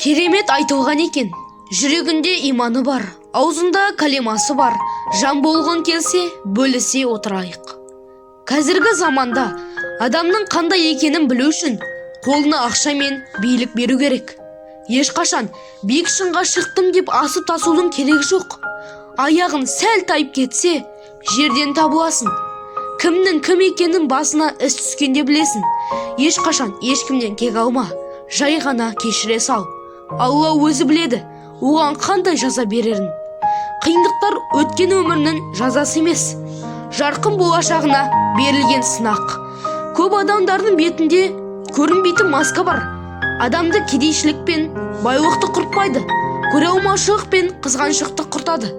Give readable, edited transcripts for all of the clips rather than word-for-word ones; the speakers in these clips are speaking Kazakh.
Керемет айтылған екен. Жүрегінде иманы бар, аузында калимасы бар. Жан болғың келсе, бөлісе отырайық. Қазіргі заманда адамның қандай екенін білу үшін қолына ақша мен билік беру керек. Ешқашан биік шыңға шықтым деп асып тасудың керегі жоқ. Аяғын сәл тайып кетсе, жерден табыласың. Кімнің кім екенін басына іс түскенде білесің. Ешқашан ешкімнен кек алма, жай ғана кешіре сал. Алла өзі біледі, оған қандай жаза берерін. Қиындықтар өткен өмірінің жазасы емес, жарқын болашағына берілген сынақ. Көп адамдардың бетінде көрінбейтін маска бар. Адамды кедейшілік пен байлықты құртпайды, көре алмаушылық пен қызғаншылықты құртады.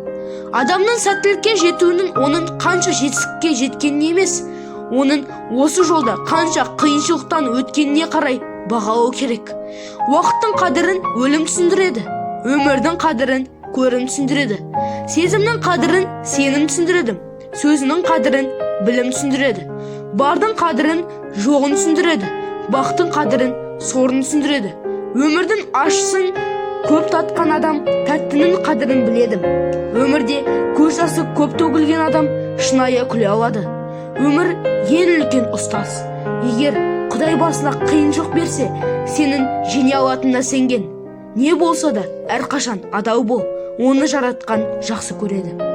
Адамның сәттілікке жетуінің оның қанша жетістікке жеткеніне емес, оның осы жолда қанша қиыншылықтан өткеніне қарай бағалау керек. Уақыттың қадірін өлім түсіндіреді, өмірдің қадірін көрім түсіндіреді, сезімнің қадірін сенім түсіндіреді, сөзінің қадірін білім түсіндіреді, бардың қадірін жоғын түсіндіреді, бақтың қадірін сорын түсіндіреді. Өмірдің ащысын көп татқан адам тәттінің қадірін біледі. Өмірде көз жасы көп төгілген адам шынайы күле алады. Өмір ең үлкен ұстаз. Егер Құдай басына қиыншылық берсе, сенің жеңе алатынына сенген. Не болса да әрқашан адал бол, оны жаратқан жақсы көреді.